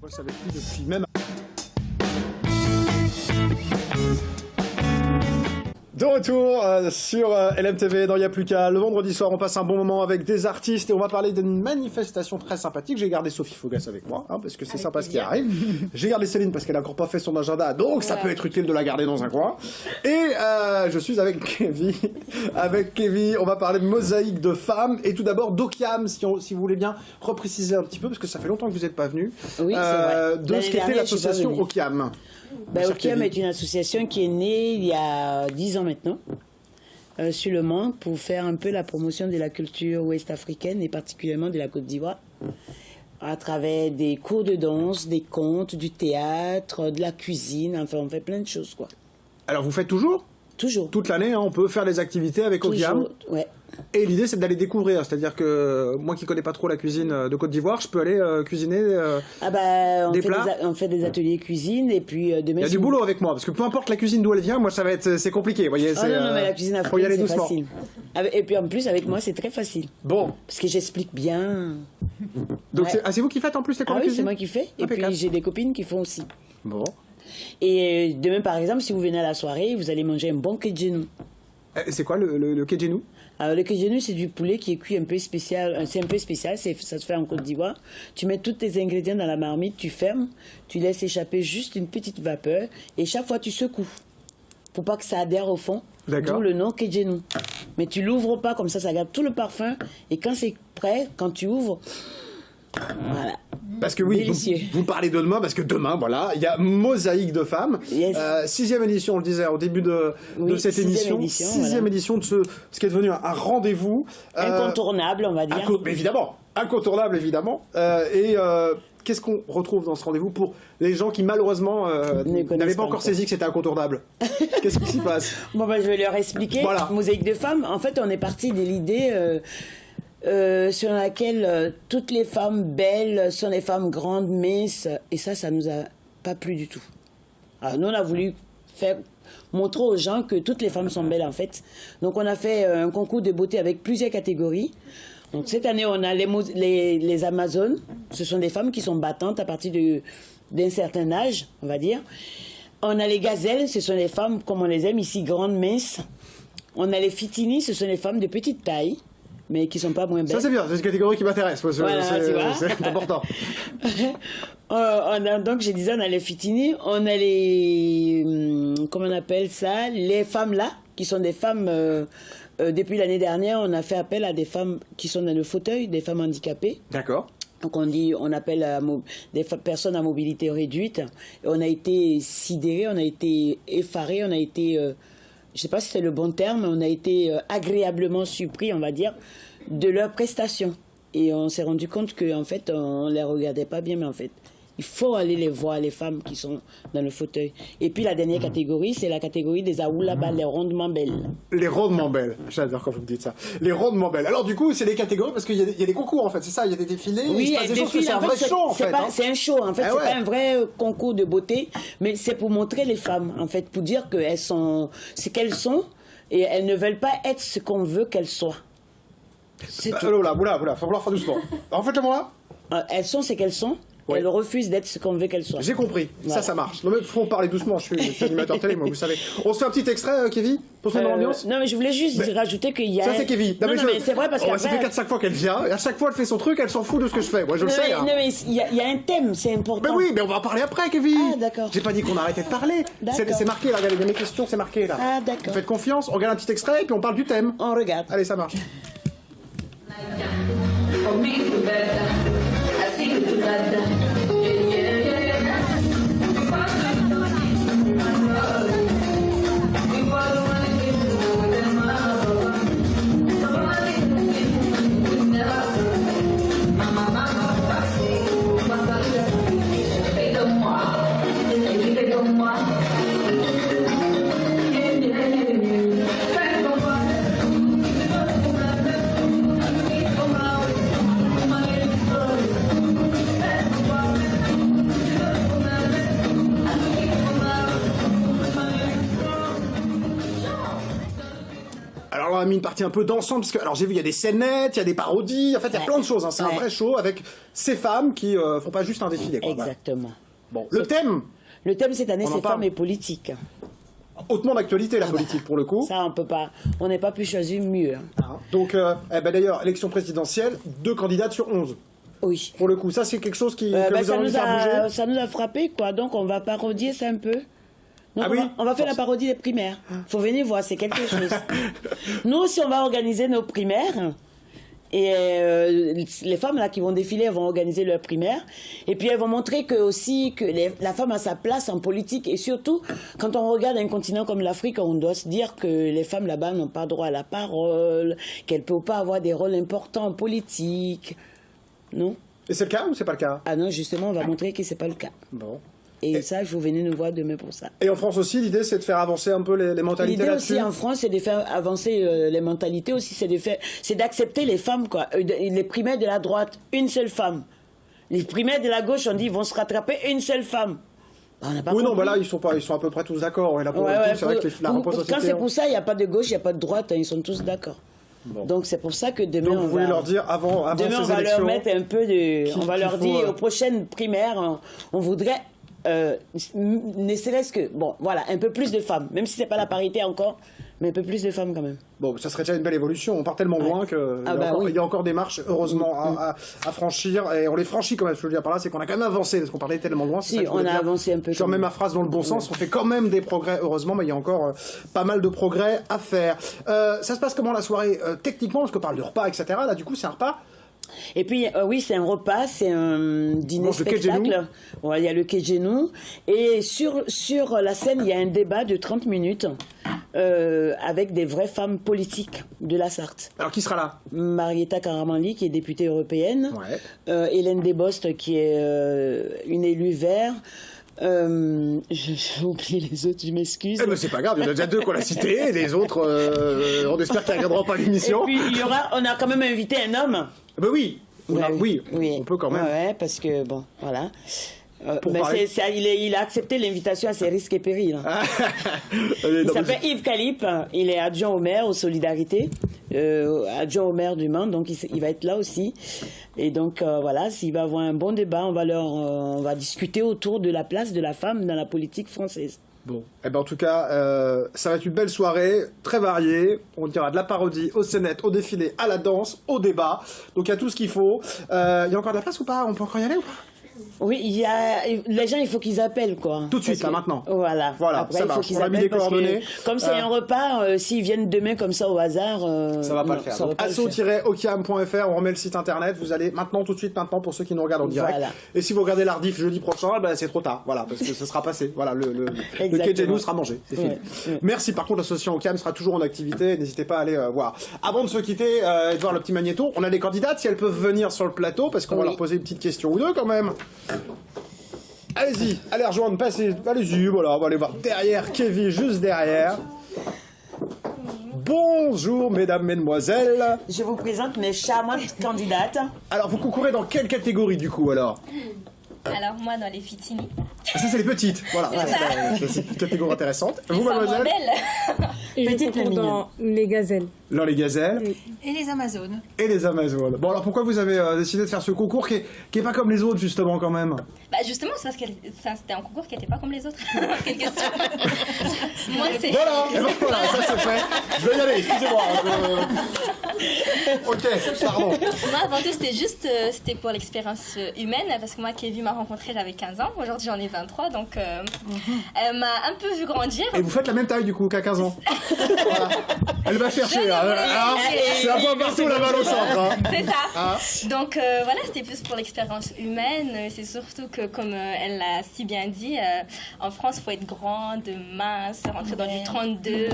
bosse avec lui depuis même... De retour sur LMTV dans Y'a plus qu'à. Le vendredi soir, on passe un bon moment avec des artistes et on va parler d'une manifestation très sympathique. J'ai gardé Sophie Faugas avec moi, parce que c'est sympa ce qui arrive. J'ai gardé Céline parce qu'elle n'a encore pas fait son agenda, donc ça peut être utile de la garder dans un coin. Et je suis avec Kevin. Avec Kevin, on va parler de mosaïque de femmes et tout d'abord d'Okiam, si vous voulez bien repréciser un petit peu, parce que ça fait longtemps que vous n'êtes pas venu. Oui, c'est vrai. De ce qu'était l'association Okiam. Okiam est une association qui est née il y a 10 ans maintenant, sur le Mans, pour faire un peu la promotion de la culture ouest-africaine et particulièrement de la Côte d'Ivoire, à travers des cours de danse, des contes, du théâtre, de la cuisine, enfin on fait plein de choses quoi. Alors vous faites toujours ? Toujours. Toute l'année, on peut faire des activités avec Okiam. Ouais. Et l'idée, c'est d'aller découvrir. C'est-à-dire que moi qui connais pas trop la cuisine de Côte d'Ivoire, je peux aller cuisiner des plats. On fait des ateliers cuisine et puis demain. Il y a du boulot avec moi, parce que peu importe la cuisine d'où elle vient, moi ça va être c'est compliqué. Vous voyez, non, mais la cuisine africaine c'est facile. Et puis en plus avec moi c'est très facile. Bon. Parce que j'explique bien. Donc c'est vous qui faites en plus les cours de cuisine ? Oui, c'est moi qui fais. Et puis j'ai des copines qui font aussi. Bon. Et demain, par exemple, si vous venez à la soirée, vous allez manger un bon kedjenou. C'est quoi le kedjenou ? Alors, le kedjenou, c'est du poulet qui est cuit un peu spécial. C'est un peu spécial, ça se fait en Côte d'Ivoire. Tu mets tous tes ingrédients dans la marmite, tu fermes, tu laisses échapper juste une petite vapeur et chaque fois tu secoues pour pas que ça adhère au fond. D'où le nom kedjenou. Mais tu l'ouvres pas, comme ça garde tout le parfum. Et quand c'est prêt, quand tu ouvres... Voilà. Parce que oui, vous parlez de demain, parce que demain, voilà, il y a Mosaïque de femmes. Yes. 6e édition, on le disait au début de cette émission. 6e édition de ce qui est devenu un rendez-vous. Incontournable, on va dire. Évidemment, incontournable, évidemment. Qu'est-ce qu'on retrouve dans ce rendez-vous pour les gens qui, malheureusement, n'avaient pas encore saisi que c'était incontournable? Qu'est-ce qui s'y passe? Bon, je vais leur expliquer. Voilà. Mosaïque de femmes, en fait, on est parti de l'idée... sur laquelle toutes les femmes belles sont les femmes grandes, minces, et ça nous a pas plu du tout. Alors nous, on a voulu montrer aux gens que toutes les femmes sont belles en fait. Donc on a fait un concours de beauté avec plusieurs catégories. Donc cette année, on a les Amazones. Ce sont des femmes qui sont battantes à partir d'un certain âge, on va dire. On a les gazelles, ce sont les femmes comme on les aime ici, grandes, minces. On a les fitini, ce sont les femmes de petite taille, mais qui sont pas moins belles. Ça c'est bien, c'est une catégorie qui m'intéresse, voilà, c'est important. Donc je disais, on a les fitini, on a les, comment on appelle ça, les femmes là, qui sont des femmes, depuis l'année dernière, on a fait appel à des femmes qui sont dans le fauteuil, des femmes handicapées. D'accord. Donc on appelle des personnes à mobilité réduite. Et on a été sidérés, on a été effarés, on a été... je ne sais pas si c'est le bon terme, mais on a été agréablement surpris, on va dire, de leurs prestations. Et on s'est rendu compte qu'en fait, on ne les regardait pas bien, mais en fait, il faut aller les voir, les femmes qui sont dans le fauteuil. Et puis la dernière catégorie, c'est la catégorie des aoulaba, les rondement belles. Les rondement belles, j'adore quand vous me dites ça. Les rondement belles. Alors du coup, c'est des catégories parce qu'il y a des concours en fait, c'est ça, il y a des défilés, oui, il se passe des choses, c'est un vrai show en fait. C'est un show, en fait, c'est pas un vrai concours de beauté, mais c'est pour montrer les femmes, en fait, pour dire qu'elles sont ce qu'elles sont et elles ne veulent pas être ce qu'on veut qu'elles soient. C'est tout. Oula, faut falloir faire doucement. En fait, moi là, elles sont ce qu'elles sont. Ouais. Elle refuse d'être ce qu'on veut qu'elle soit. J'ai compris, voilà. Ça marche. Non mais faut parler doucement, je suis animateur télé, moi vous savez. On se fait un petit extrait, Kevin, pour se mettre dans l'ambiance. Non mais je voulais juste rajouter qu'il y a... Ça c'est Kevin. Non, mais c'est vrai parce que... Ça fait 4-5 fois qu'elle vient, et à chaque fois elle fait son truc, elle s'en fout de ce que je fais, moi je le sais. Non mais il y a un thème, c'est important. Mais oui, mais on va en parler après, Kevin. Ah d'accord. J'ai pas dit qu'on arrêtait de parler. C'est marqué là, regardez, il y a mes questions, c'est marqué là. Ah d'accord. Vous faites confiance, on regarde un petit extrait et puis on parle du thème. On regarde. Allez, ça marche. quand même une partie un peu dansante, parce que, alors j'ai vu, il y a des scénettes, il y a des parodies, en fait, il y a plein de choses, hein. C'est un vrai show avec ces femmes qui font pas juste un défilé, quoi. Exactement. Bon, le thème, Le thème cette année, On en c'est parle. femmes et politique. hautement d'actualité, la politique, pour le coup. Ça, on peut pas. On n'est pas pu choisir mieux. Hein. Donc, d'ailleurs, élection présidentielle, 2 candidates sur 11. Oui. Pour le coup, ça, c'est quelque chose que vous avez ça, envie de faire bouger. ça nous a frappé, quoi. Donc, on va parodier ça un peu. Donc, Ah oui, on va faire la parodie des primaires. Faut venir voir, c'est quelque chose. Nous aussi, on va organiser nos primaires. Et les femmes là qui vont défiler, elles vont organiser leurs primaires. Et puis elles vont montrer que aussi que la femme a sa place en politique. Et surtout, quand on regarde un continent comme l'Afrique, on doit se dire que les femmes là-bas n'ont pas droit à la parole, qu'elles ne peuvent pas avoir des rôles importants en politique. Non? Et c'est le cas ou c'est pas le cas? Ah non, justement, on va montrer que c'est pas le cas. Bon. Et ça, vous venez nous voir demain pour ça. Et en France aussi, l'idée, c'est de faire avancer un peu les mentalités L'idée là-dessus. aussi en France, c'est de faire avancer les mentalités aussi, c'est d'accepter les femmes, quoi. Les primaires de la droite, une seule femme. Les primaires de la gauche, on dit, ils vont se rattraper une seule femme. On n'a pas Oui, non, compris. bah là, ils sont à peu près tous d'accord. Et là, pour le coup, c'est vrai que la Quand c'est pour ça, il n'y a pas de gauche, il n'y a pas de droite, hein, ils sont tous d'accord. Bon. Donc c'est pour ça que demain, Donc, vous voulez leur dire avant demain, on ces va élections, leur mettre un peu de... On va leur qu'il faut, dire, aux prochaines primaires, on voudrait... ne serait-ce que, bon, voilà, un peu plus de femmes, même si c'est pas la parité encore, mais un peu plus de femmes quand même. Bon, ça serait déjà une belle évolution. On part tellement loin qu'il y a encore des marches, heureusement, à franchir. Et on les franchit quand même. Ce que je veux dire par là, c'est qu'on a quand même avancé, parce qu'on parlait tellement loin. Si, on a avancé un peu. Je remets ma phrase dans le bon sens. On fait quand même des progrès, heureusement, mais il y a encore pas mal de progrès à faire. Ça se passe comment la soirée techniquement? Parce qu'on parle de repas, etc. Là, du coup, c'est un repas. Et puis, oui, c'est un repas, c'est un dîner-spectacle. Ouais, il y a le Kejenou. Et sur la scène, il y a un débat de 30 minutes avec des vraies femmes politiques de la Sarthe. Alors, qui sera là? Marietta Karamanli, qui est députée européenne. Ouais. Hélène Desbostes, qui est une élue vert. J'ai oublié les autres, je m'excuse. Eh ben, c'est pas grave, il y en a déjà 2 qu'on a cités. Et les autres, on espère qu'ils ne regarderont pas l'émission. Et puis, on a quand même invité un homme. Ben oui. Oui, on peut quand même. Ouais, parce que, bon, voilà. Mais parler. Il a accepté l'invitation à ses risques et périls. Il s'appelle Yves Calip, il est adjoint au maire aux Solidarités, adjoint au maire du Mans, donc il va être là aussi. Et donc voilà, s'il va avoir un bon débat, on va discuter autour de la place de la femme dans la politique française. Bon, eh ben en tout cas, ça va être une belle soirée, très variée. On dira de la parodie, au scénettes, au défilé, à la danse, au débat. Donc il y a tout ce qu'il faut. Il y a encore de la place ou pas? On peut encore y aller ou pas? Oui, les gens, il faut qu'ils appellent, quoi. Tout de suite, là, maintenant. Voilà. ça Après, il faut marche. qu'ils On a mis appellent les parce coordonnées. que, comme c'est un repas, s'ils viennent demain comme ça au hasard... ça va pas le faire. asso-okiam.fr, on remet le site internet. Vous allez maintenant, tout de suite, maintenant, pour ceux qui nous regardent en direct. Voilà. Et si vous regardez l'Ardif jeudi prochain, ben, c'est trop tard. Voilà, parce que ça sera passé. Voilà, le Exactement. Kejenou sera mangé. C'est fini. Ouais. Merci. Par contre, l'association Okiam sera toujours en activité. N'hésitez pas à aller voir. Avant de se quitter et de voir le petit magnéto, on a des candidates, si elles peuvent venir sur le plateau, parce qu'on va leur poser une petite question ou deux quand même. Allez-y, allez rejoindre, passez, allez-y, voilà, on va aller voir derrière, Kevin, juste derrière. Bonjour, mesdames, mesdemoiselles. Je vous présente mes charmantes candidates. Alors, vous concourez dans quelle catégorie, du coup, alors? Alors, moi, dans les fitini. Ça, c'est les petites, voilà. C'est une catégorie intéressante. Vous, Femmes mademoiselle? belles. Et Petite je concours dans les gazelles. Dans les gazelles Et les Amazones. et les Amazones. Bon, alors, pourquoi vous avez décidé de faire ce concours qui est pas comme les autres, justement, quand même? Bah justement, c'est parce que c'était un concours qui n'était pas comme les autres. Quelle question. Moi, c'est... Voilà, et ben voilà, ça c'est fait. Je vais y aller, excusez-moi. Ok, pardon. Moi, avant tout, c'était pour l'expérience humaine, parce que moi, Kevin m'a rencontré, j'avais 15 ans. Aujourd'hui, j'en ai 23, donc elle m'a un peu vu grandir. Et vous faites la même taille, du coup, qu'à 15 ans. Voilà. Elle va chercher, hein. C'est un point partout, la balle au centre. Hein. C'est ça. Ah. Donc voilà, c'était plus pour l'expérience humaine. C'est surtout que, comme elle l'a si bien dit, en France, il faut être grande, mince, rentrer dans du 32.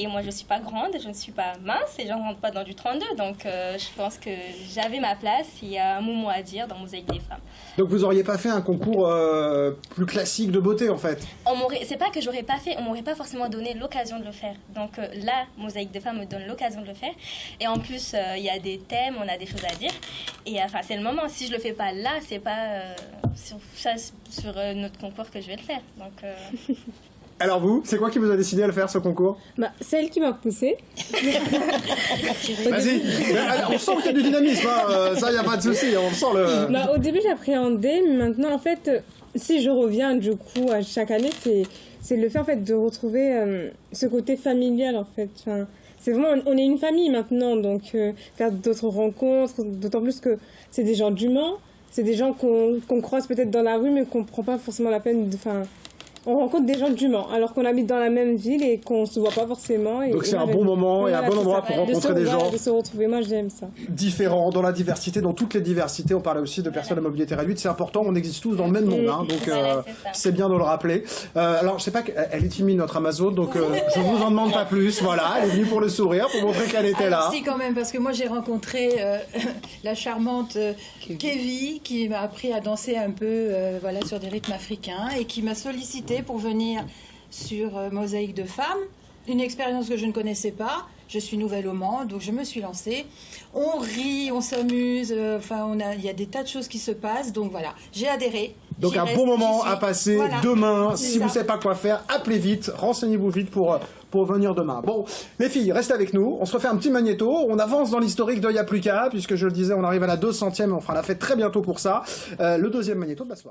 Et moi, je ne suis pas grande, je ne suis pas mince et je ne rentre pas dans du 32. Donc je pense que j'avais ma place. Il y a un mot à dire dans Mosaïque des femmes. Donc vous auriez pas fait un concours plus classique de beauté, en fait? C'est pas que j'aurais pas fait, on m'aurait pas forcément donné l'occasion de le faire. Donc là, Mosaïque des femmes me donne l'occasion de le faire. Et en plus, il y a des thèmes, on a des choses à dire. Et enfin, c'est le moment. Si je le fais pas là, c'est pas sur notre concours que je vais le faire. Donc Alors vous, c'est quoi qui vous a décidé à le faire, ce concours? Bah, celle qui m'a poussée. Vas-y, on sent qu'il y a du dynamisme, hein. Ça, il n'y a pas de souci, on sent le... Bah, au début, j'appréhendais, mais maintenant, en fait, si je reviens, du coup, à chaque année, c'est le fait, en fait, de retrouver ce côté familial, en fait. Enfin, c'est vraiment, on est une famille maintenant, donc faire d'autres rencontres, d'autant plus que c'est des gens du Mans, c'est des gens qu'on croise peut-être dans la rue, mais qu'on ne prend pas forcément la peine de... Enfin, on rencontre des gens du Mans, alors qu'on habite dans la même ville et qu'on ne se voit pas forcément. Donc c'est un bon moment et un bon endroit pour rencontrer des gens de se retrouver, moi j'aime ça. différents, dans la diversité, dans toutes les diversités. On parlait aussi de personnes à mobilité réduite, c'est important, on existe tous dans le même monde, hein, donc Voilà, c'est bien de le rappeler. Alors je sais pas, elle est timide notre Amazone, donc je vous en demande pas plus, voilà, elle est venue pour le sourire, pour montrer qu'elle était là. Si quand même, parce que moi j'ai rencontré la charmante Kevin qui m'a appris à danser un peu voilà, sur des rythmes africains et qui m'a sollicité pour venir sur Mosaïque de femmes, une expérience que je ne connaissais pas. Je suis nouvelle au Mans, donc je me suis lancée. On rit, on s'amuse, il y a des tas de choses qui se passent, donc voilà, j'ai adhéré. Donc un bon moment à passer demain. Si vous ne savez pas quoi faire, appelez vite, renseignez-vous vite pour venir demain. Bon, les filles, restez avec nous. On se refait un petit magnéto. On avance dans l'historique de Y'a plus qu'à, puisque je le disais, on arrive à la 200e, on fera la fête très bientôt pour ça. Le deuxième magnéto de la soirée.